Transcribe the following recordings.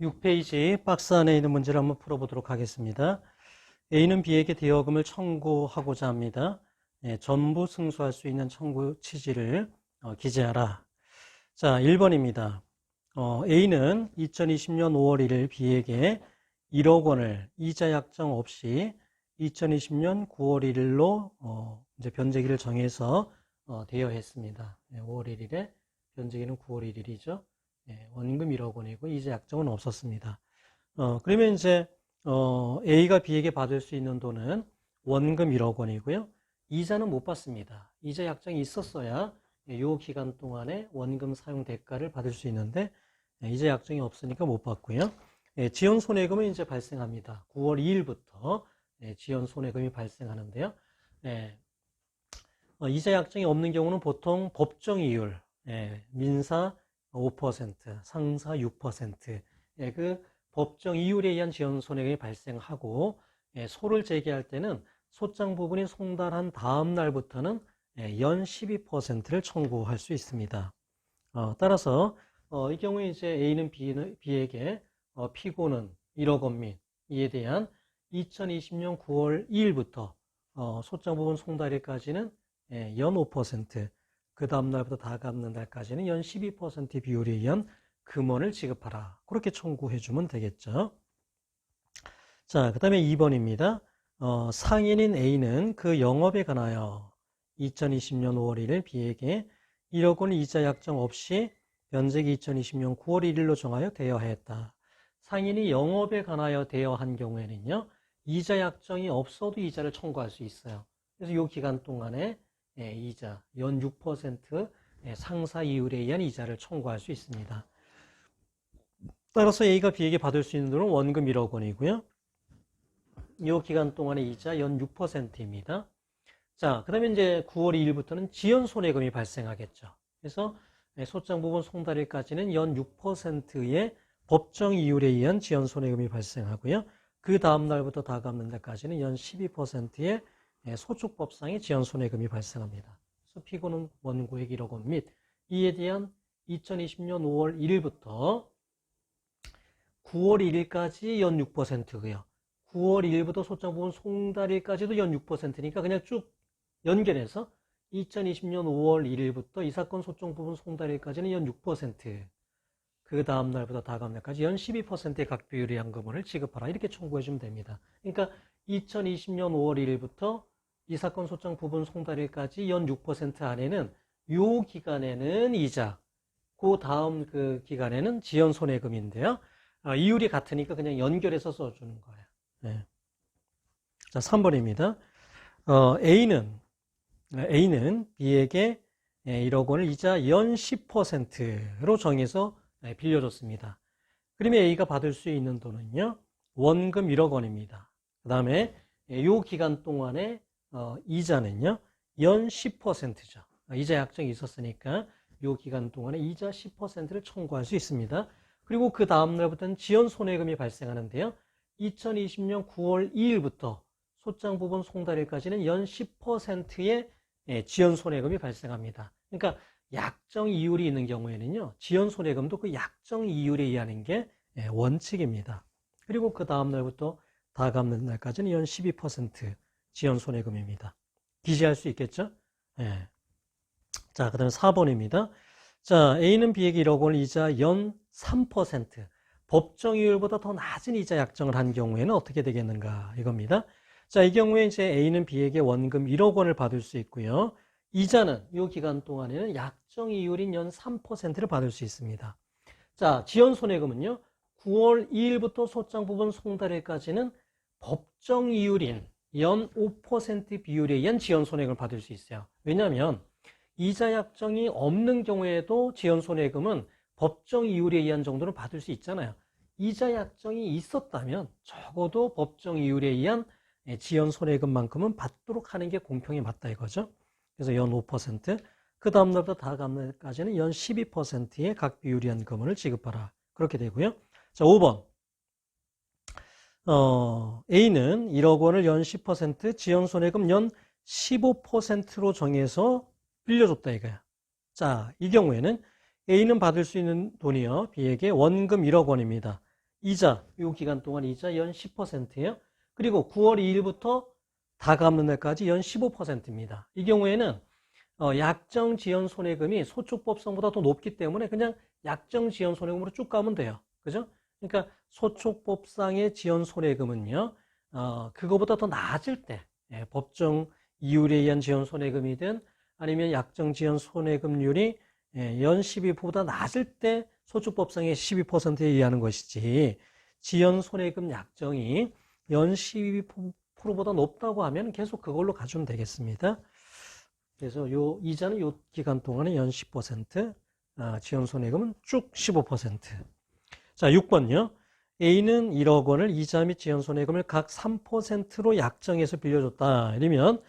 6페이지 박스 안에 있는 문제를 한번 풀어보도록 하겠습니다. A는 B에게 대여금을 청구하고자 합니다. 전부 승소할 수 있는 청구 취지를 기재하라. 자, 1번입니다. A는 2020년 5월 1일 B에게 1억 원을 이자 약정 없이 2020년 9월 1일로 이제 변제기를 정해서 대여했습니다. 5월 1일에 변제기는 9월 1일이죠. 원금 1억 원이고 이자 약정은 없었습니다. 그러면 이제 A가 B에게 받을 수 있는 돈은 원금 1억 원이고요. 이자는 못 받습니다. 이자 약정이 있었어야 이 기간 동안에 원금 사용 대가를 받을 수 있는데 이자 약정이 없으니까 못 받고요. 지연 손해금은 이제 발생합니다. 9월 2일부터 지연 손해금이 발생하는데요. 이자 약정이 없는 경우는 보통 법정 이율, 민사 5%, 상사 6%, 그 법정 이율에 의한 지연 손해금이 발생하고 소를 제기할 때는 소장 부분이 송달한 다음 날부터는 연 12%를 청구할 수 있습니다. 따라서 이 경우에 이제 A는 B에게 피고는 1억 원 및 이에 대한 2020년 9월 2일부터 소장 부분 송달일까지는 연 5%, 그 다음 날부터 다 갚는 날까지는 연 12% 비율에 의한 금원을 지급하라. 그렇게 청구해 주면 되겠죠. 자, 그 다음에 2번입니다. 상인인 A는 그 영업에 관하여 2020년 5월 1일 B에게 1억 원 이자 약정 없이 변제기 2020년 9월 1일로 정하여 대여하였다. 상인이 영업에 관하여 대여한 경우에는요, 이자 약정이 없어도 이자를 청구할 수 있어요. 그래서 이 기간 동안에 이자 연 6% 상사 이율에 의한 이자를 청구할 수 있습니다. 따라서 A가 B에게 받을 수 있는 돈은 원금 1억 원이고요. 이 기간 동안의 이자 연 6%입니다. 자, 그 다음에 이제 9월 2일부터는 지연 손해금이 발생하겠죠. 그래서 소장 부분 송달일까지는 연 6%의 법정 이율에 의한 지연 손해금이 발생하고요. 그 다음 날부터 다 갚는 날까지는 연 12%의 소축법상의 지연 손해금이 발생합니다. 그래서 피고는 원고액 1억 원 및 이에 대한 2020년 5월 1일부터 9월 1일까지 연 6%고요. 9월 1일부터 소장 부분 송달일까지도 연 6%니까 그냥 쭉 연결해서 2020년 5월 1일부터 이 사건 소장 부분 송달일까지는 연 6%, 그 다음 날부터 다 갚는 날까지 연 12%의 각 비율의 양금원을 지급하라. 이렇게 청구해 주면 됩니다. 그러니까 2020년 5월 1일부터 이 사건 소장 부분 송달일까지 연 6% 안에는 요 기간에는 이자, 그 다음 그 기간에는 지연 손해금인데요. 이율이 같으니까 그냥 연결해서 써주는 거예요. 네. 자, 3번입니다. A는 B에게 1억 원을 이자 연 10%로 정해서 빌려줬습니다. 그러면 A가 받을 수 있는 돈은요, 원금 1억 원입니다. 그 다음에 이 기간 동안에 이자는요, 연 10%죠. 이자 약정이 있었으니까 이 기간 동안에 이자 10%를 청구할 수 있습니다. 그리고 그 다음 날부터는 지연 손해금이 발생하는데요. 2020년 9월 2일부터 소장 부분 송달일까지는 연 10%의 지연 손해금이 발생합니다. 그러니까 약정 이율이 있는 경우에는요, 지연 손해금도 그 약정 이율에 의하는 게 원칙입니다. 그리고 그 다음 날부터 다 갚는 날까지는 연 12% 지연 손해금입니다. 기재할 수 있겠죠? 네. 자, 그 다음에 4번입니다. 자, A는 B에게 1억 원을 이자 연 3%, 법정 이율보다 더 낮은 이자 약정을 한 경우에는 어떻게 되겠는가 이겁니다. 자, 이 경우에 이제 A는 B에게 원금 1억 원을 받을 수 있고요. 이자는 이 기간 동안에는 약정 이율인 연 3%를 받을 수 있습니다. 자, 지연 손해금은요, 9월 2일부터 소장 부분 송달일까지는 법정 이율인 연 5% 비율에 의한 지연 손해금을 받을 수 있어요. 왜냐하면 이자 약정이 없는 경우에도 지연 손해금은 법정 이율에 의한 정도는 받을 수 있잖아요. 이자 약정이 있었다면 적어도 법정 이율에 의한 지연 손해금만큼은 받도록 하는 게 공평히 맞다 이거죠. 그래서 연 5%, 그 다음 날부터 다 갚는 날까지는 연 12%의 각 비율에 의한 금원을 지급하라. 그렇게 되고요. 자, 5번. A는 1억 원을 연 10%, 지연 손해금 연 15%로 정해서 빌려줬다 이거야. 자, 이 경우에는 A는 받을 수 있는 돈이요, B에게 원금 1억 원입니다. 이자, 이 기간 동안 이자 연 10%예요. 그리고 9월 2일부터 다 갚는 날까지 연 15%입니다. 이 경우에는 약정 지연 손해금이 소축법상보다 더 높기 때문에 그냥 약정 지연 손해금으로 쭉 가면 돼요. 그죠? 그러니까 소축법상의 지연 손해금은요, 그거보다 더 낮을 때, 법정 이율에 의한 지연 손해금이든 아니면 약정 지연 손해금률이 연 12%보다 낮을 때 소축법상의 12%에 의하는 것이지, 지연 손해금 약정이 연 12%보다 높다고 하면 계속 그걸로 가주면 되겠습니다. 그래서 요 이자는 요 기간 동안에 연 10%, 지연 손해금은 쭉 15%. 자, 6번요. A는 1억 원을 이자 및 지연 손해금을 각 3%로 약정해서 빌려줬다. 이러면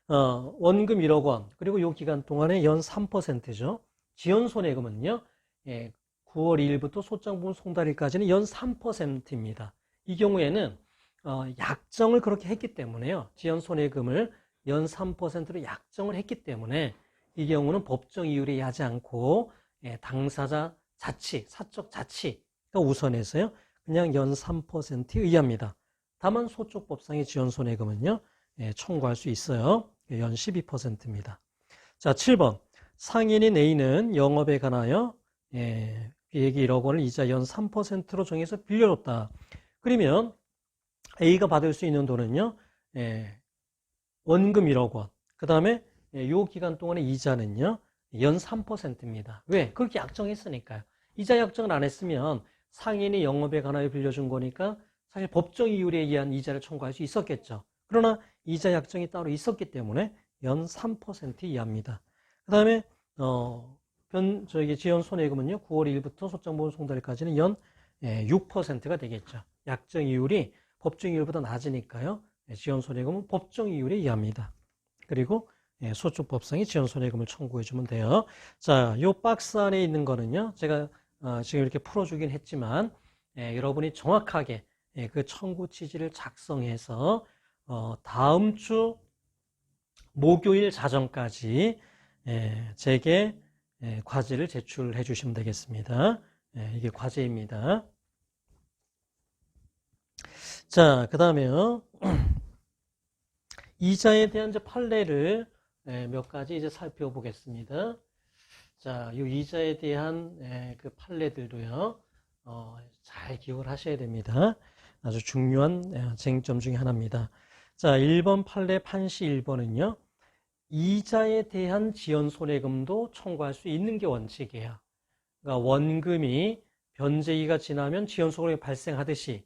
원금 1억 원, 그리고 요 기간 동안에 연 3%죠. 지연 손해금은요, 9월 2일부터 소장부분 송달일까지는 연 3%입니다. 이 경우에는 약정을 그렇게 했기 때문에요. 지연 손해금을 연 3%로 약정을 했기 때문에 이 경우는 법정 이율에 의하지 않고 당사자 자치, 사적 자치가 우선해서요. 그냥 연 3%에 의합니다. 다만 소축법상의 지연 손해금은요. 청구할 수 있어요. 연 12%입니다. 자, 7번. 상인인 A는 영업에 관하여 비액이 1억 원을 이자 연 3%로 정해서 빌려줬다. 그러면 A가 받을 수 있는 돈은요. 원금 1억 원. 그 다음에 요 기간 동안의 이자는요. 연 3%입니다. 왜? 그렇게 약정했으니까요. 이자 약정을 안 했으면 상인이 영업에 관하여 빌려준 거니까 사실 법정 이율에 의한 이자를 청구할 수 있었겠죠. 그러나 이자 약정이 따로 있었기 때문에 연 3% 이하입니다. 그 다음에 지연 손해금은요. 9월 1일부터 소장보험 송달까지는 연 6%가 되겠죠. 약정 이율이 법정 이율보다 낮으니까요. 지연 손해금은 법정 이율에 의합니다. 그리고 소축법상의 지연 손해금을 청구해 주면 돼요. 자, 요 박스 안에 있는 거는요. 제가 지금 이렇게 풀어주긴 했지만 여러분이 정확하게 그 청구 취지를 작성해서 다음 주 목요일 자정까지 제게 과제를 제출해 주시면 되겠습니다. 이게 과제입니다. 자, 그 다음에요. 이자에 대한 이제 판례를 몇 가지 이제 살펴보겠습니다. 자, 이 이자에 대한 그 판례들도요, 잘 기억을 하셔야 됩니다. 아주 중요한 쟁점 중에 하나입니다. 자, 1번 판례 판시 1번은요, 이자에 대한 지연 손해금도 청구할 수 있는 게 원칙이에요. 그러니까 원금이 변제기가 지나면 지연 손해금이 발생하듯이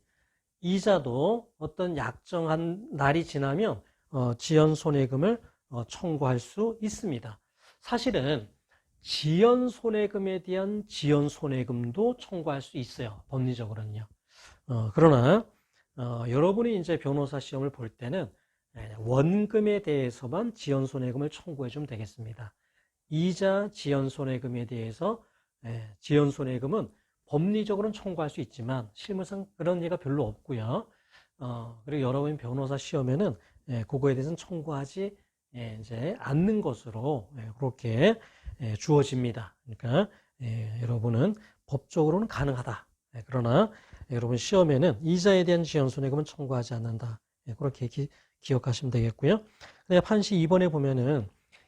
이자도 어떤 약정한 날이 지나면 지연 손해금을 청구할 수 있습니다. 사실은 지연 손해금에 대한 지연 손해금도 청구할 수 있어요. 법리적으로는요. 그러나 여러분이 이제 변호사 시험을 볼 때는 원금에 대해서만 지연 손해금을 청구해 주면 되겠습니다. 이자 지연 손해금에 대해서 지연 손해금은 법리적으로는 청구할 수 있지만 실무상 그런 예가 별로 없고요. 그리고 여러분 변호사 시험에는 그거에 대해서는 청구하지 이제 않는 것으로 그렇게 주어집니다. 그러니까 여러분은 법적으로는 가능하다. 그러나 여러분 시험에는 이자에 대한 지연 손해금은 청구하지 않는다. 그렇게 기억하시면 되겠고요. 판시 2번에 보면은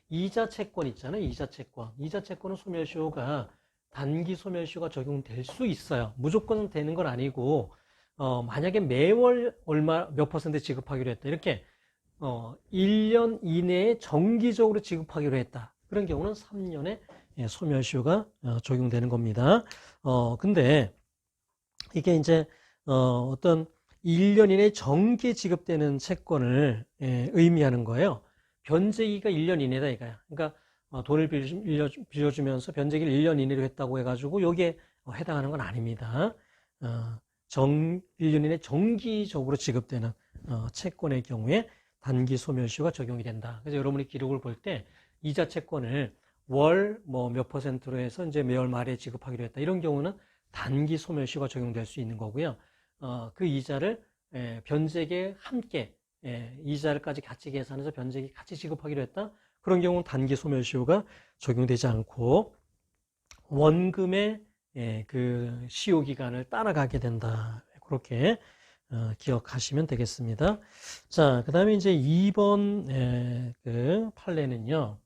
이자 채권 있잖아요. 이자 채권. 이자 채권은 소멸시효가 단기 소멸시효가 적용될 수 있어요. 무조건 되는 건 아니고 만약에 매월 얼마 몇 퍼센트 지급하기로 했다. 이렇게 1년 이내에 정기적으로 지급하기로 했다. 그런 경우는 3년에 소멸시효가 적용되는 겁니다. 근데 이게 이제 어떤 1년 이내에 정기 지급되는 채권을 의미하는 거예요. 변제기가 1년 이내다 이거야. 그러니까 돈을 빌려주면서 변제기를 1년 이내로 했다고 해가지고 여기에 해당하는 건 아닙니다. 1년 이내 정기적으로 지급되는 채권의 경우에 단기 소멸시효가 적용이 된다. 그래서 여러분이 기록을 볼 때 이자 채권을 월 몇 퍼센트로 해서 이제 매월 말에 지급하기로 했다. 이런 경우는 단기 소멸시효가 적용될 수 있는 거고요. 그 이자를 변제기에 함께 이자를까지 같이 계산해서 변제기 같이 지급하기로 했다. 그런 경우는 단기 소멸시효가 적용되지 않고 원금의 그 시효 기간을 따라가게 된다. 그렇게 기억하시면 되겠습니다. 자, 그 다음에 이제 2번 그 판례는요.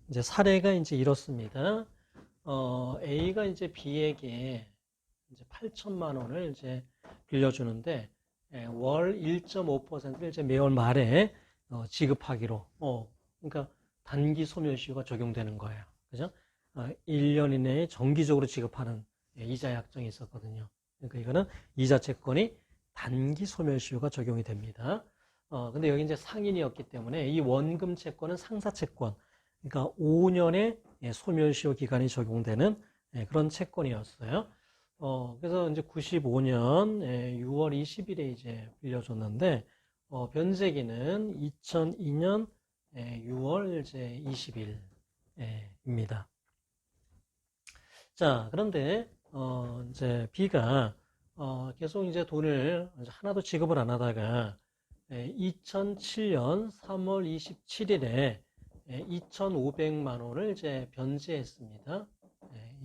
이제 사례가 이제 이렇습니다. A가 이제 B에게 이제 8천만 원을 이제 빌려주는데 월 1.5%를 이제 매월 말에 지급하기로 그러니까 단기 소멸시효가 적용되는 거예요. 그죠? 1년 이내에 정기적으로 지급하는 이자 약정이 있었거든요. 그러니까 이거는 이자 채권이 단기 소멸시효가 적용이 됩니다. 근데 여기 이제 상인이었기 때문에 이 원금 채권은 상사 채권, 그러니까 5년의 소멸시효 기간이 적용되는 그런 채권이었어요. 그래서 이제 95년 6월 20일에 이제 빌려줬는데, 변제기는 2002년 6월 이제 20일입니다. 자, 그런데, 이제 B가, 계속 이제 돈을 하나도 지급을 안 하다가, 2007년 3월 27일에 2,500만 원을 이제 변제했습니다.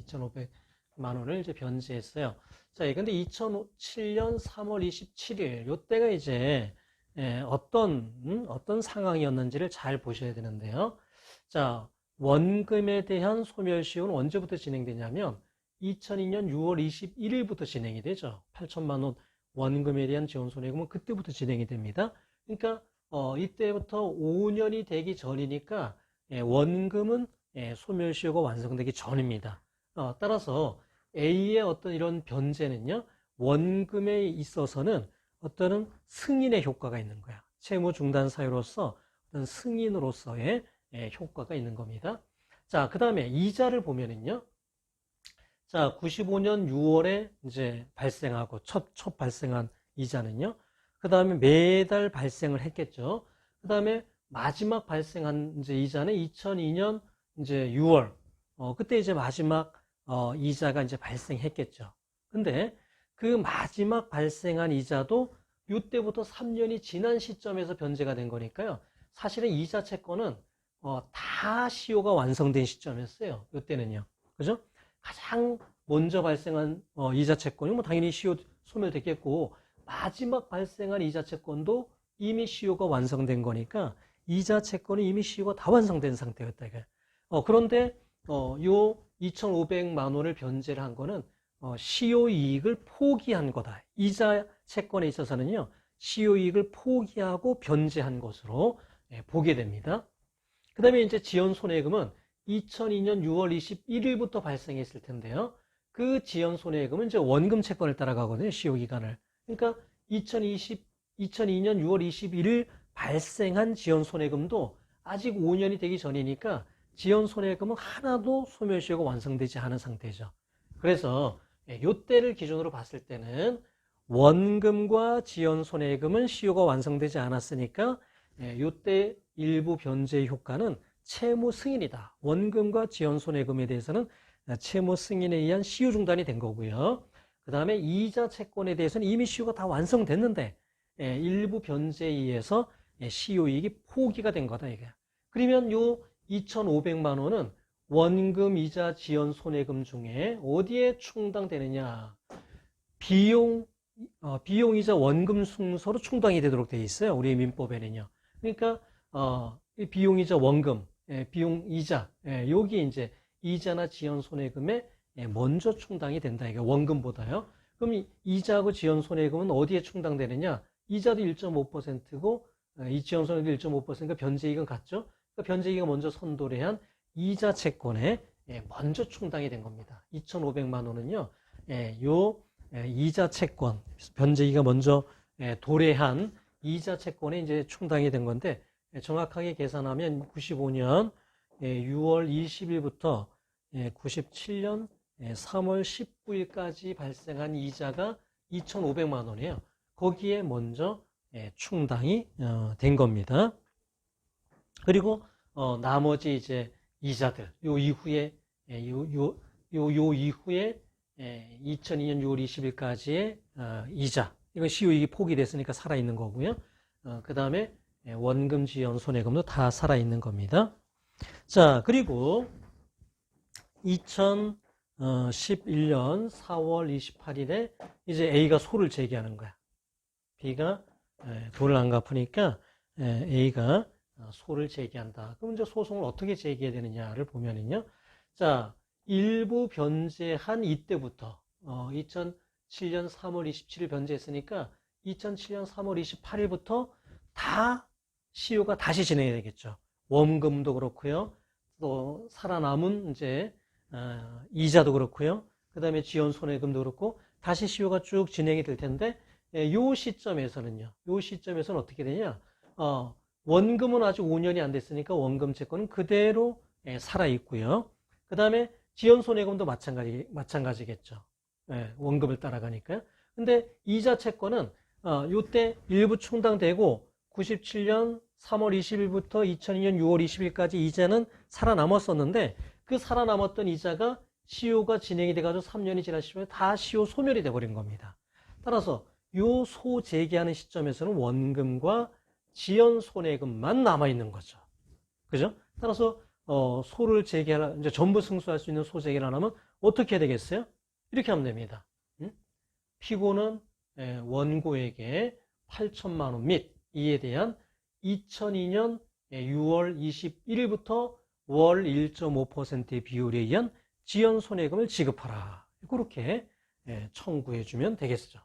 2,500만 원을 이제 변제했어요. 자, 근데 2007년 3월 27일, 요때가 이제 어떤 상황이었는지를 잘 보셔야 되는데요. 자, 원금에 대한 소멸시효는 언제부터 진행되냐면 2002년 6월 21일부터 진행이 되죠. 8천만 원 원금에 대한 지원손해금은 그때부터 진행이 됩니다. 그러니까 이때부터 5년이 되기 전이니까 원금은 소멸시효가 완성되기 전입니다. 따라서 A의 어떤 이런 변제는요, 원금에 있어서는 어떤 승인의 효과가 있는 거야. 채무 중단 사유로서 어떤 승인으로서의 효과가 있는 겁니다. 자, 그 다음에 이자를 보면은요, 자, 95년 6월에 이제 발생하고 첫 발생한 이자는요, 그 다음에 매달 발생을 했겠죠. 그 다음에 마지막 발생한 이제 이자는 2002년 이제 6월, 그때 이제 마지막 이자가 이제 발생했겠죠. 근데 그 마지막 발생한 이자도 이때부터 3년이 지난 시점에서 변제가 된 거니까요. 사실은 이자 채권은 다 시효가 완성된 시점이었어요. 이때는요. 그죠? 가장 먼저 발생한 이자 채권이 뭐 당연히 시효 소멸됐겠고, 마지막 발생한 이자 채권도 이미 시효가 완성된 거니까 이자 채권이 이미 시효가 다 완성된 상태였다. 그런데 요 2,500만 원을 변제를 한 거는 시효 이익을 포기한 거다. 이자 채권에 있어서는요, 시효 이익을 포기하고 변제한 것으로 보게 됩니다. 그 다음에 이제 지연 손해금은 2002년 6월 21일부터 발생했을 텐데요. 그 지연 손해금은 이제 원금 채권을 따라가거든요. 시효 기간을. 그러니까 2002년 6월 21일 발생한 지연 손해금도 아직 5년이 되기 전이니까 지연 손해금은 하나도 소멸시효가 완성되지 않은 상태죠. 그래서 요때를 기준으로 봤을 때는 원금과 지연 손해금은 시효가 완성되지 않았으니까 요때 일부 변제 효과는 채무 승인이다. 원금과 지연 손해금에 대해서는 채무 승인에 의한 시효 중단이 된 거고요. 그 다음에 이자 채권에 대해서는 이미 시효가 다 완성됐는데 일부 변제에 의해서 시효 이익이 포기가 된 거다 이게. 그러면 요 2,500만 원은 원금, 이자, 지연, 손해금 중에 어디에 충당되느냐? 비용이자 원금 순서로 충당이 되도록 되어 있어요. 우리 민법에는요. 그러니까 비용이자 원금, 비용이자, 여기 이제 이자나 지연, 손해금에 먼저 충당이 된다. 이게 원금보다요. 그럼 이자하고 지연, 손해금은 어디에 충당되느냐? 이자도 1.5%고 이 지연, 손해도 1.5%니까 변제이익은 같죠? 그러니까 변제이익을 먼저 선도래한 이자 채권에 먼저 충당이 된 겁니다. 2,500만 원은요, 요 이자 채권, 변제이익가 먼저 도래한 이자 채권에 이제 충당이 된 건데, 정확하게 계산하면 95년 6월 20일부터 97년 3월 19일까지 발생한 이자가 2,500만 원이에요. 거기에 먼저 충당이 된 겁니다. 그리고 나머지 이제 이자들 요 이후에 2002년 6월 20일까지의 이자, 이건 시효이익이 포기됐으니까 살아있는 거고요. 그 다음에 원금, 지연, 손해금도 다 살아있는 겁니다. 자, 그리고 11년 4월 28일에 이제 A가 소를 제기하는 거야. B가 돈을 안 갚으니까 A가 소를 제기한다. 그럼 이제 소송을 어떻게 제기해야 되느냐를 보면은요. 자, 일부 변제한 이때부터 2007년 3월 27일 변제했으니까 2007년 3월 28일부터 다 시효가 다시 진행이 되겠죠. 원금도 그렇고요. 또 살아남은 이제 이자도 그렇고요. 그 다음에 지연 손해금도 그렇고 다시 시효가 쭉 진행이 될 텐데 요 시점에서는요. 요 시점에서는 어떻게 되냐? 원금은 아직 5년이 안 됐으니까 원금 채권은 그대로 살아 있고요. 그 다음에 지연 손해금도 마찬가지겠죠. 원금을 따라가니까요. 근데 이자 채권은 요때 일부 충당되고 97년 3월 20일부터 2002년 6월 20일까지 이자는 살아남았었는데 그 살아남았던 이자가 시효가 진행이 돼가지고 3년이 지난 시점에 다 시효 소멸이 돼버린 겁니다. 따라서 요 소 제기하는 시점에서는 원금과 지연 손해금만 남아있는 거죠. 그죠? 따라서 소를 제기하라, 이제 전부 승소할 수 있는 소 제기를 하려면 어떻게 해야 되겠어요? 이렇게 하면 됩니다. 피고는 원고에게 8천만 원 및 이에 대한 2002년 6월 21일부터 월 1.5%의 비율에 의한 지연 손해금을 지급하라. 그렇게 청구해 주면 되겠죠.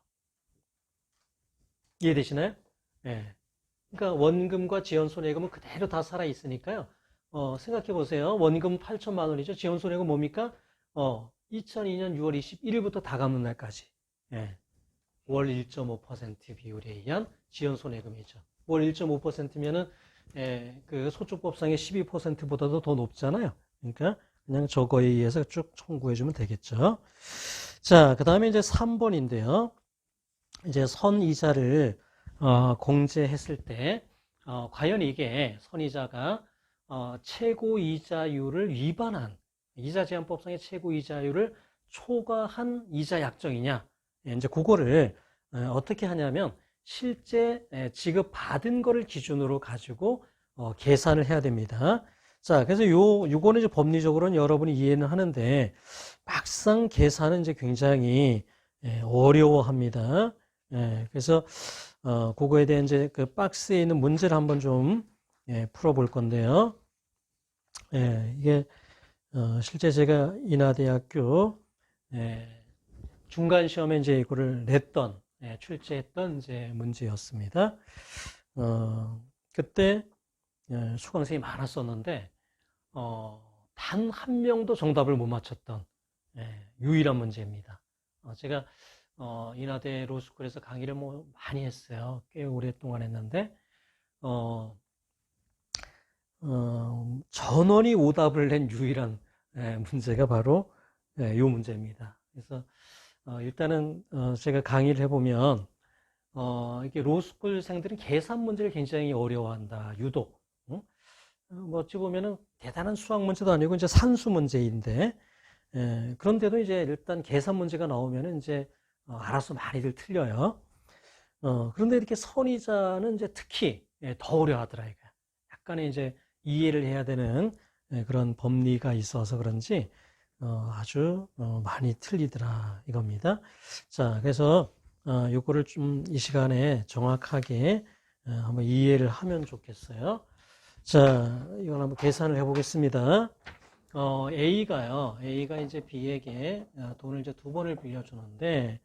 이해되시나요? 그러니까 원금과 지연 손해금은 그대로 다 살아 있으니까요. 생각해 보세요. 원금 8천만 원이죠. 지연 손해금 뭡니까? 2002년 6월 21일부터 다 갚는 날까지. 월 1.5% 비율에 의한 지연 손해금이죠. 월 1.5%면은 그 소축법상의 12%보다도 더 높잖아요. 그러니까 그냥 저거에 의해서 쭉 청구해 주면 되겠죠. 자, 그 다음에 이제 3번인데요. 이제 선이자를 공제했을 때 과연 이게 선이자가 최고이자율을 위반한 이자제한법상의 최고이자율을 초과한 이자 약정이냐, 이제 그거를 어떻게 하냐면 실제 지급받은 거를 기준으로 가지고 계산을 해야 됩니다. 자, 그래서 요거는 이제 법리적으로는 여러분이 이해는 하는데 막상 계산은 이제 굉장히 어려워합니다. 그래서 그거에 대한 이제 그 박스에 있는 문제를 한번 좀 풀어볼 건데요. 이게 실제 제가 인하대학교 중간 시험에 이제 이거를 냈던 출제했던 이제 문제였습니다. 그때 수강생이 많았었는데 단 한 명도 정답을 못 맞췄던 유일한 문제입니다. 제가 인하대 로스쿨에서 강의를 뭐 많이 했어요. 꽤 오랫동안 했는데 전원이 오답을 낸 유일한 문제가 바로 이 문제입니다. 그래서 일단은 제가 강의를 해보면 이게 로스쿨생들은 계산 문제를 굉장히 어려워한다. 유독. 뭐 어찌 보면은 대단한 수학 문제도 아니고 이제 산수 문제인데 그런데도 이제 일단 계산 문제가 나오면은 이제 알아서 많이들 틀려요. 그런데 이렇게 선이자는 이제 특히 더 어려워하더라 이거. 약간의 이제 이해를 해야 되는 그런 법리가 있어서 그런지 아주 많이 틀리더라 이겁니다. 자, 그래서 요거를 좀 이 시간에 정확하게 한번 이해를 하면 좋겠어요. 자, 이건 한번 계산을 해보겠습니다. A가 이제 B에게 돈을 이제 두 번을 빌려주는데,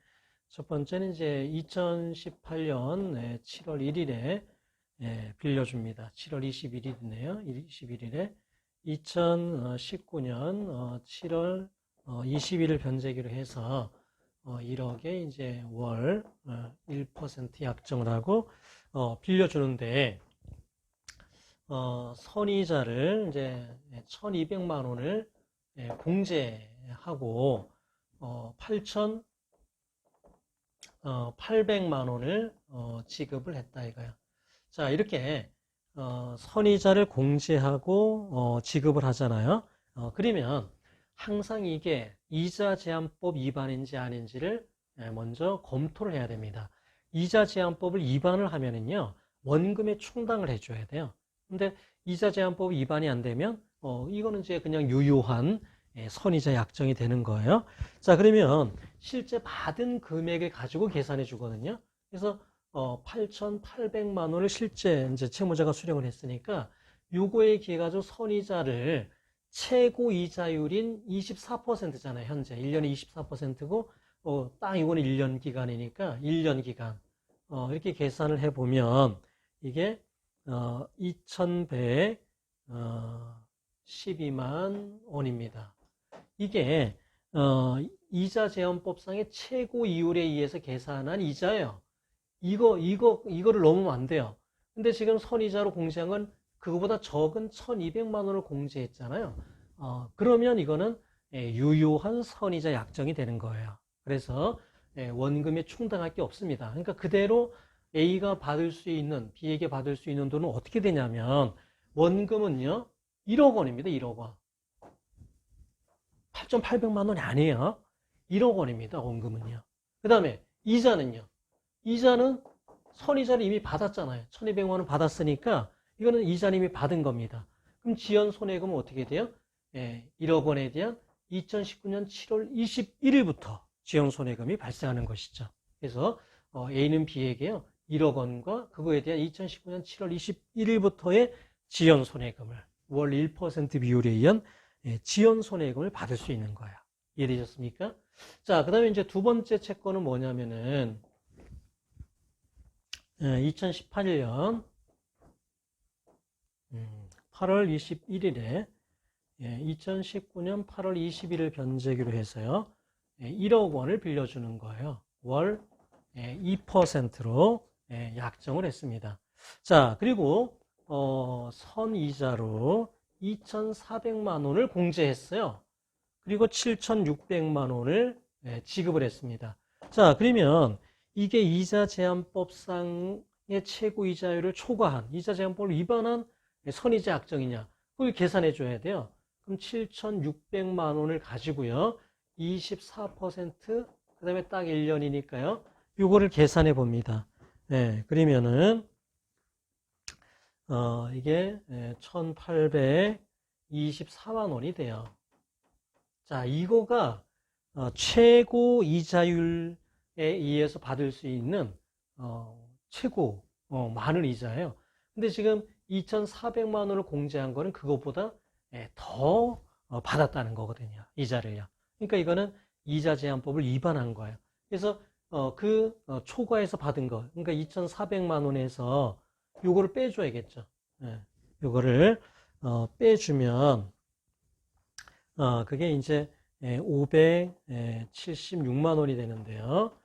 첫 번째는 이제 2018년 7월 1일에 빌려줍니다. 7월 21일이네요. 21일에 2019년 7월 21일 변제기로 해서 1억에 이제 월 1% 약정을 하고 빌려주는데 선이자를 이제 1,200만 원을 공제하고 800만 원을 지급을 했다 이거야. 자, 이렇게 선이자를 공제하고 지급을 하잖아요. 그러면 항상 이게 이자제한법 위반인지 아닌지를 먼저 검토를 해야 됩니다. 이자제한법을 위반을 하면은요, 원금에 충당을 해줘야 돼요. 근데 이자제한법 위반이 안 되면 이거는 이제 그냥 유효한 선이자 약정이 되는 거예요. 자, 그러면 실제 받은 금액을 가지고 계산해 주거든요. 그래서 8,800만 원을 실제 이제 채무자가 수령을 했으니까 요거에 기해 가지고 선이자를 최고 이자율인 24%잖아요. 현재 1년에 24%고 딱 이거는 1년 기간이니까 1년 기간 이렇게 계산을 해보면 이게 2,112만 원입니다. 이게 이자 제한법상의 최고 이율에 의해서 계산한 이자예요. 이거를 넘으면 안 돼요. 근데 지금 선이자로 공제한 건 그거보다 적은 1,200만 원을 공제했잖아요. 그러면 이거는 유효한 선이자 약정이 되는 거예요. 그래서 원금에 충당할 게 없습니다. 그러니까 그대로 A가 받을 수 있는, B에게 받을 수 있는 돈은 어떻게 되냐면 원금은요 1억 원입니다. 1억 원. 8,800만 원이 아니에요. 1억 원입니다. 원금은요. 그 다음에 이자는요. 이자는 선이자를 이미 받았잖아요. 1,200만 원 받았으니까 이거는 이자는 이미 받은 겁니다. 그럼 지연 손해금은 어떻게 돼요? 1억 원에 대한 2019년 7월 21일부터 지연 손해금이 발생하는 것이죠. 그래서 A는 B에게요 1억 원과 그거에 대한 2019년 7월 21일부터의 지연 손해금을 월 1% 비율에 의한 지연 손해금을 받을 수 있는 거예요. 이해되셨습니까? 자, 그 다음에 이제 두 번째 채권은 뭐냐면은 2018년 8월 21일에 2019년 8월 21일 변제기로 해서요 1억 원을 빌려주는 거예요. 월 2%로 약정을 했습니다. 자, 그리고 선이자로 2,400만 원을 공제했어요. 그리고 7,600만 원을 지급을 했습니다. 자, 그러면 이게 이자 제한법상의 최고 이자율을 초과한 이자 제한법을 위반한 선이자 약정이냐? 그걸 계산해 줘야 돼요. 그럼 7,600만 원을 가지고요. 24% 그다음에 딱 1년이니까요. 요거를 계산해 봅니다. 그러면은 이게 1,824만 원이 돼요. 자, 이거가 최고 이자율에 의해서 받을 수 있는 최고 많은 이자예요. 근데 지금 2,400만 원을 공제한 거는 그것보다 더 받았다는 거거든요. 이자를요. 그러니까 이거는 이자 제한법을 위반한 거예요. 그래서 초과해서 받은 거, 그러니까 2,400만 원에서 요거를 빼줘야겠죠. 요거를 빼주면 그게 이제 576만 원이 되는데요.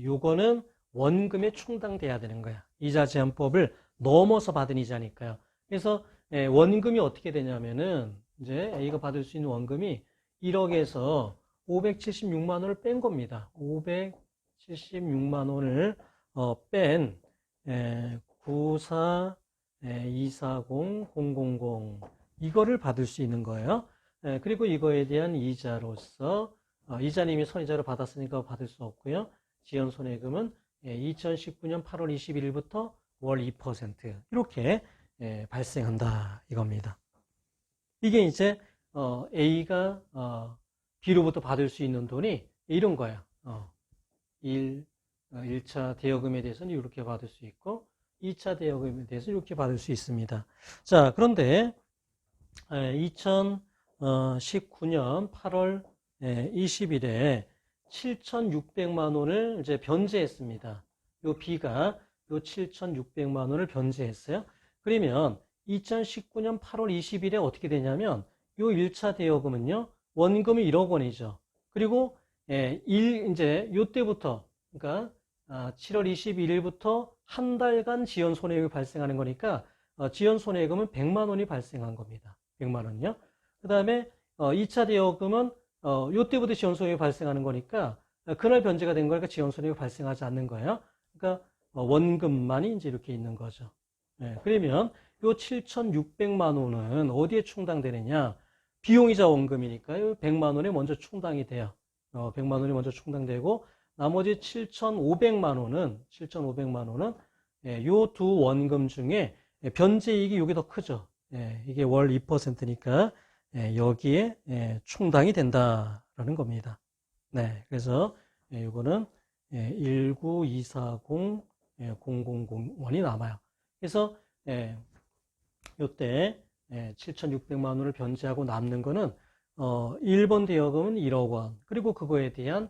요거는 원금에 충당돼야 되는 거야. 이자 제한법을 넘어서 받은 이자니까요. 그래서 원금이 어떻게 되냐면은 이제 A가 받을 수 있는 원금이 1억에서 576만 원을 뺀 겁니다. 576만 원을 뺀 94240000 이거를 받을 수 있는 거예요. 그리고 이거에 대한 이자로서 이자님이 선이자를 받았으니까 받을 수 없고요. 지연 손해금은 2019년 8월 21일부터 월 2% 이렇게 발생한다 이겁니다. 이게 이제 A가 B로부터 받을 수 있는 돈이 이런 거예요. 1차 대여금에 대해서는 이렇게 받을 수 있고 2차 대여금에 대해서 이렇게 받을 수 있습니다. 자, 그런데 2019년 8월 20일에 7,600만 원을 이제 변제했습니다. 요 B가 요 7,600만 원을 변제했어요. 그러면 2019년 8월 20일에 어떻게 되냐면 요 1차 대여금은요. 원금이 1억 원이죠. 그리고 이제 요때부터 그러니까 7월 21일부터 한 달간 지연 손해금이 발생하는 거니까 지연 손해금은 100만 원이 발생한 겁니다. 100만 원이요. 그다음에 2차 대여금은 요때부터 지연 손해금이 발생하는 거니까 그날 변제가 된 거니까 지연 손해금이 발생하지 않는 거예요. 그러니까 원금만이 이제 이렇게 있는 거죠. 그러면 요 7,600만 원은 어디에 충당되느냐? 비용이자 원금이니까요. 100만 원에 먼저 충당이 돼요. 100만 원이 먼저 충당되고 나머지 7,500만 원은 요 두 원금 중에 변제이익이 요게 더 크죠. 이게 월 2%니까 여기에 충당이 된다라는 겁니다. 네, 그래서 이거는 19240-0001이 남아요. 그래서 이때 7,600만 원을 변제하고 남는 거는 1번 대여금은 1억 원, 그리고 그거에 대한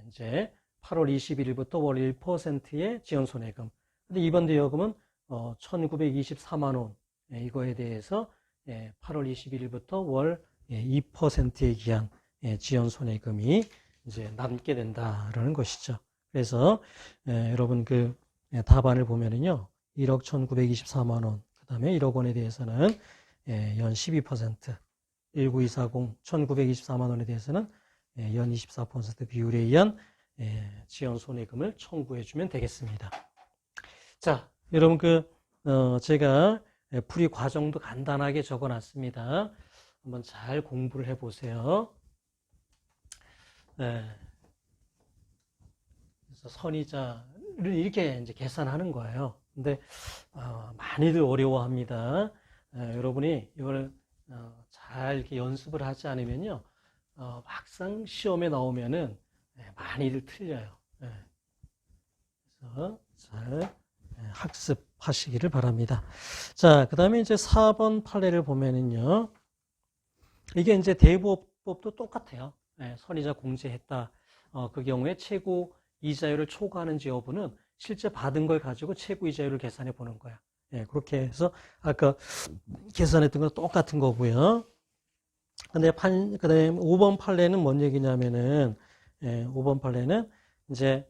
이제 8월 21일부터 월 1%의 지연손해금. 근데 2번 대여금은 1,924만 원, 이거에 대해서 8월 21일부터 월 2%에 기한 지연손해금이 이제 남게 된다라는 것이죠. 그래서 여러분 그 답안을 보면은요, 1억 1,924만 원, 그 다음에 1억 원에 대해서는 연 12%, 19240, 1,924만 원에 대해서는 연 24% 비율에 의한 지연손해금을 청구해주면 되겠습니다. 자, 여러분 제가 풀이 과정도 간단하게 적어놨습니다. 한번 잘 공부를 해보세요. 그래서 선이자를 이렇게 이제 계산하는 거예요. 근데 많이들 어려워합니다. 여러분이 이걸 잘 이렇게 연습을 하지 않으면요, 막상 시험에 나오면은 많이들 틀려요. 그래서 잘 학습하시기를 바랍니다. 자, 그 다음에 이제 4번 판례를 보면은요, 이게 이제 대부업법도 똑같아요. 선이자 공제했다. 그 경우에 최고 이자율을 초과하는지 여부는 실제 받은 걸 가지고 최고 이자율을 계산해 보는 거야. 그렇게 해서 아까 계산했던 거 똑같은 거고요. 근데 그다음에 5번 판례는 뭔 얘기냐면은 5번 판례는 이제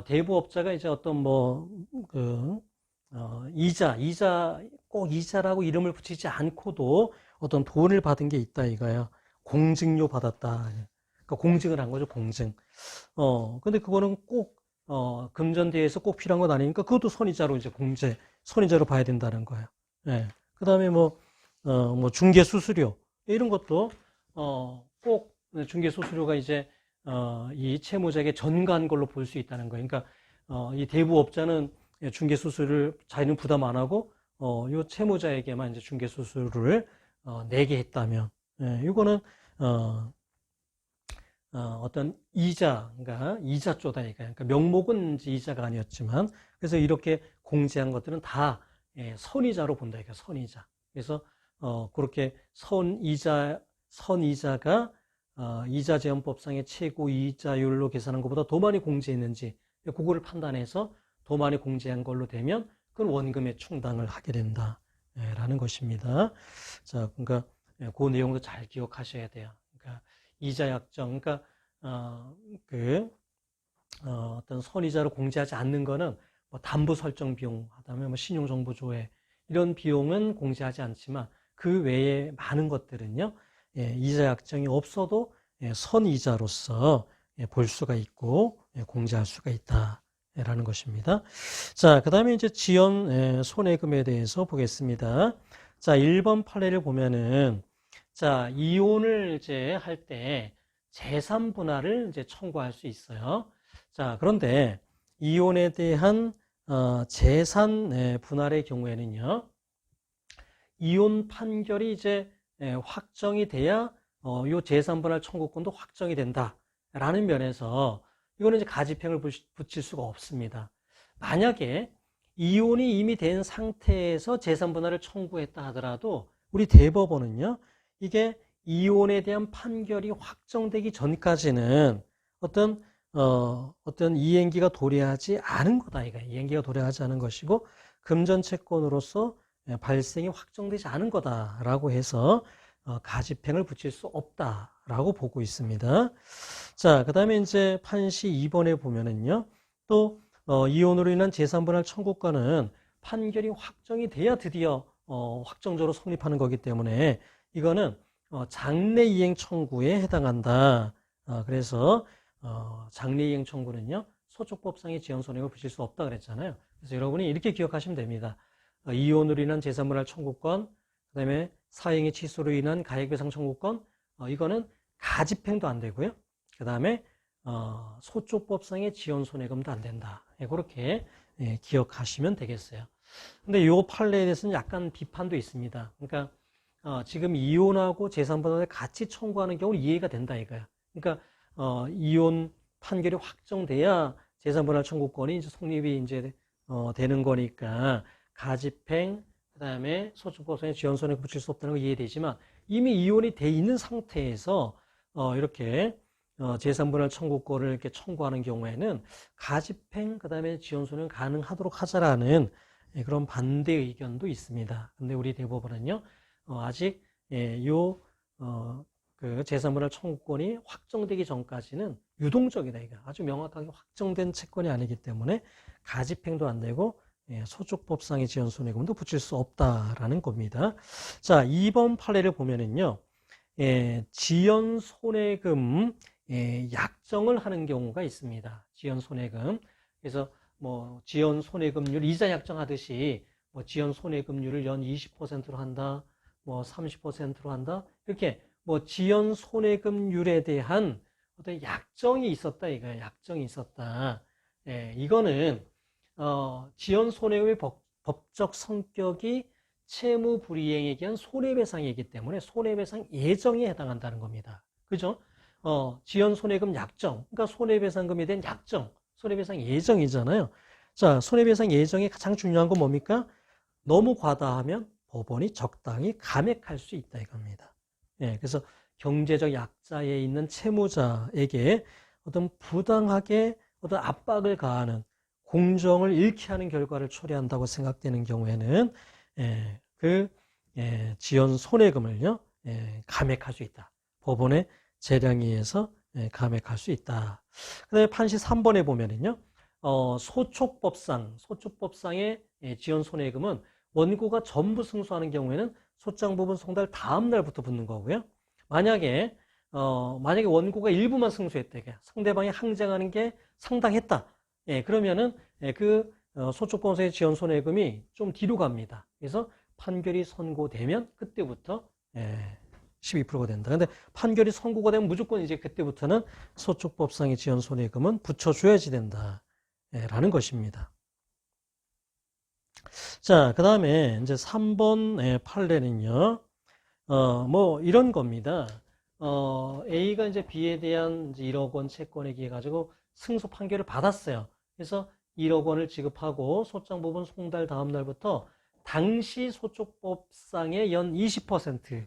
대부업자가 이제 어떤 이자 꼭 이자라고 이름을 붙이지 않고도 어떤 돈을 받은 게 있다 이거예요. 공증료 받았다. 그러니까 공증을 한 거죠, 공증. 근데 그거는 꼭 금전대에서 꼭 필요한 건 아니니까 그것도 선이자로 이제 선이자로 봐야 된다는 거예요. 그다음에 중개 수수료 이런 것도 꼭 중개 수수료가 이제 이 채무자에게 전가한 걸로 볼 수 있다는 거예요. 그러니까 이 대부업자는 중개 수수료를 자기는 부담 안 하고 이 채무자에게만 이제 중개 수수료를 내게 했다면, 이거는 어떤 이자가 이자조다 이거예요. 그러니까 명목은 이자가 아니었지만, 그래서 이렇게 공제한 것들은 다 선이자로 본다 이거예요. 선이자. 그래서 그렇게 선이자가 이자제한법상의 최고 이자율로 계산한 것보다 더 많이 공제했는지 그거를 판단해서 더 많이 공제한 걸로 되면 그건 원금에 충당을 하게 된다라는 것입니다. 자, 그러니까 그 내용도 잘 기억하셔야 돼요. 그러니까 이자 약정, 그러니까 어떤 선이자로 공제하지 않는 거는 담보 설정 비용, 그다음에 신용정보 조회 이런 비용은 공제하지 않지만 그 외에 많은 것들은요, 이자 약정이 없어도 선이자로서 볼 수가 있고 공제할 수가 있다라는 것입니다. 자, 그 다음에 이제 지연 손해금에 대해서 보겠습니다. 자, 1번 판례를 보면은 자, 이혼을 이제 할 때 재산 분할을 이제 청구할 수 있어요. 자, 그런데 이혼에 대한 재산 분할의 경우에는요, 이혼 판결이 이제 확정이 돼야 요 재산 분할 청구권도 확정이 된다라는 면에서 이거는 이제 가집행을 붙일 수가 없습니다. 만약에 이혼이 이미 된 상태에서 재산 분할을 청구했다 하더라도 우리 대법원은요, 이게 이혼에 대한 판결이 확정되기 전까지는 어떤 이행기가 도래하지 않은 거다 이거. 이행기가 도래하지 않은 것이고 금전채권으로서 발생이 확정되지 않은 거다라고 해서 가집행을 붙일 수 없다라고 보고 있습니다. 자, 그다음에 이제 판시 2번에 보면은요, 또 이혼으로 인한 재산분할 청구권은 판결이 확정이 돼야 드디어 확정적으로 성립하는 거기 때문에 이거는 장래이행 청구에 해당한다. 그래서 장래이행 청구는요, 소속법상의 지연손해를 붙일 수 없다 그랬잖아요. 그래서 여러분이 이렇게 기억하시면 됩니다. 이혼으로 인한 재산분할 청구권, 그 다음에 사행의 취소로 인한 가액배상 청구권, 이거는 가집행도 안 되고요. 그 다음에 소속법상의 지연손해금도 안 된다. 그렇게 기억하시면 되겠어요. 근데 이 판례에 대해서는 약간 비판도 있습니다. 그러니까 지금 이혼하고 재산분할을 같이 청구하는 경우는 이해가 된다 이거야. 그러니까 이혼 판결이 확정돼야 재산분할 청구권이 이제 성립이 이제 되는 거니까 가집행 그다음에 소축법상의 지연손해를 붙일 수 없다는 거 이해되지만 이미 이혼이 돼 있는 상태에서 이렇게 재산분할 청구권을 이렇게 청구하는 경우에는 가집행 그다음에 지연손해는 가능하도록 하자라는 그런 반대 의견도 있습니다. 근데 우리 대법원은요 아직 그 재산분할 청구권이 확정되기 전까지는 유동적이다. 이거 아주 명확하게 확정된 채권이 아니기 때문에 가집행도 안 되고 소축법상의 지연손해금도 붙일 수 없다라는 겁니다. 자, 2번 판례를 보면은요, 지연손해금 약정을 하는 경우가 있습니다. 지연손해금. 그래서 뭐 지연손해금률 이자 약정하듯이 뭐 지연손해금률을 연 20%로 한다, 뭐 30%로 한다, 이렇게 뭐 지연손해금률에 대한 어떤 약정이 있었다 이거야. 약정이 있었다. 이거는 지연손해금의 법적 성격이 채무불이행에 대한 손해배상이기 때문에 손해배상 예정에 해당한다는 겁니다. 그죠? 지연손해금 약정, 그러니까 손해배상금에 대한 약정, 손해배상 예정이잖아요. 자, 손해배상 예정이 가장 중요한 건 뭡니까? 너무 과다하면 법원이 적당히 감액할 수 있다 이겁니다. 그래서 경제적 약자에 있는 채무자에게 어떤 부당하게 어떤 압박을 가하는 공정을 잃게 하는 결과를 초래한다고 생각되는 경우에는 그 지연 손해금을요 감액할 수 있다. 법원의 재량에 의해서 감액할 수 있다. 그다음에 판시 3번에 보면은요 소촉법상의 지연 손해금은 원고가 전부 승소하는 경우에는 소장 부분 송달 다음 날부터 붙는 거고요. 만약에 원고가 일부만 승소했다. 상대방이 항쟁하는 게 상당했다. 그러면은 그 소축법상의 지연 손해금이 좀 뒤로 갑니다. 그래서 판결이 선고되면 그때부터 12%가 된다. 근데 판결이 선고가 되면 무조건 이제 그때부터는 소축법상의 지연 손해금은 붙여줘야지 된다. 라는 것입니다. 자, 그 다음에 이제 3번 판례는요, 뭐 이런 겁니다. A가 이제 B에 대한 이제 1억 원 채권에 기해 가지고 승소 판결을 받았어요. 그래서 1억 원을 지급하고 소장 부분 송달 다음 날부터 당시 소축법상의 연 20%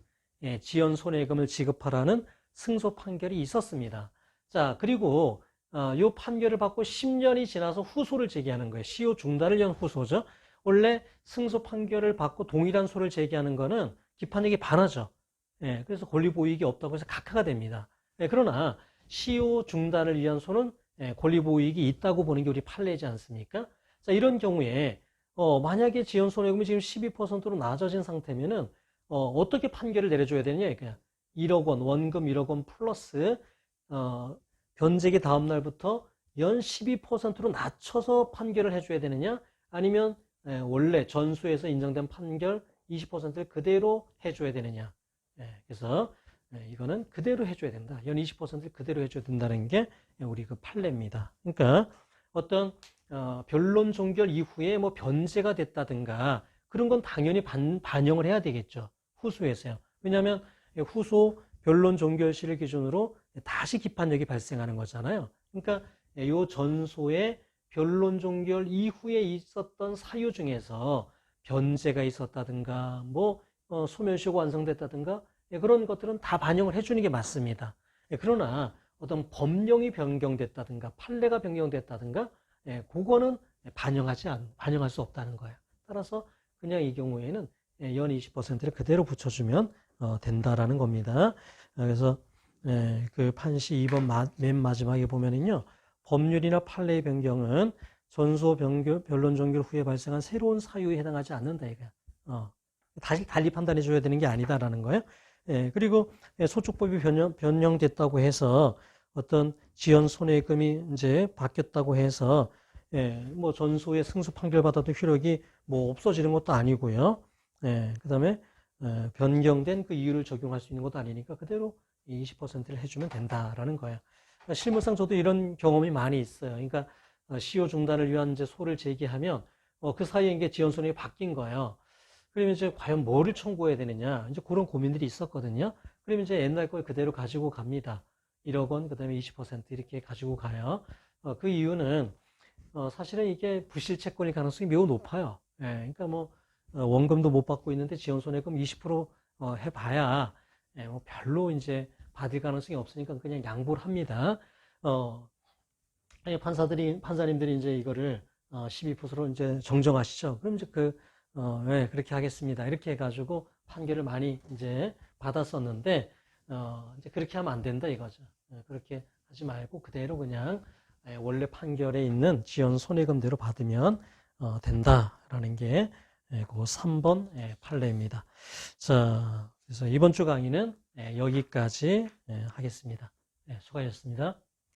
지연 손해금을 지급하라는 승소 판결이 있었습니다. 자, 그리고 이 판결을 받고 10년이 지나서 후소를 제기하는 거예요. 시효 중단을 위한 후소죠. 원래 승소 판결을 받고 동일한 소를 제기하는 거는 기판력이 반하죠. 그래서 권리보이익이 없다고 해서 각하가 됩니다. 그러나 시효 중단을 위한 소는 권리보이익이 있다고 보는 게 우리 판례지 않습니까? 자, 이런 경우에 만약에 지연손해금이 지금 12%로 낮아진 상태면은 어떻게 판결을 내려줘야 되느냐? 그냥 1억 원, 원금 1억 원 플러스 변제기 다음 날부터 연 12%로 낮춰서 판결을 해줘야 되느냐? 아니면 원래 전수에서 인정된 판결 20%를 그대로 해줘야 되느냐? 그래서 이거는 그대로 해줘야 된다. 연 20%를 그대로 해줘야 된다는 게 우리 그 판례입니다. 그러니까 어떤 변론 종결 이후에 뭐 변제가 됐다든가 그런 건 당연히 반영을 해야 되겠죠. 후소에서요. 왜냐하면 후소 변론 종결 시를 기준으로 다시 기판력이 발생하는 거잖아요. 그러니까 이 전소의 변론 종결 이후에 있었던 사유 중에서 변제가 있었다든가 뭐 소멸시효가 완성됐다든가 그런 것들은 다 반영을 해주는 게 맞습니다. 그러나 어떤 법령이 변경됐다든가 판례가 변경됐다든가 그거는 반영할 수 없다는 거예요. 따라서 그냥 이 경우에는 연 20%를 그대로 붙여주면 된다라는 겁니다. 그래서 그 판시 2번 맨 마지막에 보면은요. 법률이나 판례의 변경은 전소 변론 종결 후에 발생한 새로운 사유에 해당하지 않는다 이거야. 다시 달리 판단해 줘야 되는 게 아니다라는 거예요. 그리고 소축법이 변경됐다고 해서 어떤 지연 손해금이 이제 바뀌었다고 해서 뭐 전소의 승소 판결 받아도 효력이 뭐 없어지는 것도 아니고요. 그다음에 변경된 그 이유를 적용할 수 있는 것도 아니니까 그대로 20%를 해주면 된다라는 거예요. 실무상 저도 이런 경험이 많이 있어요. 그러니까 시효 중단을 위한 이제 소를 제기하면 그 사이에 이게 지연 손해가 바뀐 거예요. 그러면 이제 과연 뭐를 청구해야 되느냐? 이제 그런 고민들이 있었거든요. 그러면 이제 옛날 걸 그대로 가지고 갑니다. 1억 원, 그 다음에 20% 이렇게 가지고 가요. 그 이유는, 사실은 이게 부실 채권일 가능성이 매우 높아요. 예, 그러니까 뭐, 원금도 못 받고 있는데 지원손해금 20% 해봐야, 예, 뭐 별로 이제 받을 가능성이 없으니까 그냥 양보를 합니다. 판사님들이 이제 이거를 12%로 이제 정정하시죠. 그럼 이제 예, 그렇게 하겠습니다. 이렇게 해가지고 판결을 많이 이제 받았었는데, 이제 그렇게 하면 안 된다 이거죠. 예, 그렇게 하지 말고 그대로 그냥 원래 판결에 있는 지연 손해금대로 받으면 된다라는 게 그 3번 판례입니다. 자, 그래서 이번 주 강의는 여기까지 하겠습니다. 수고하셨습니다.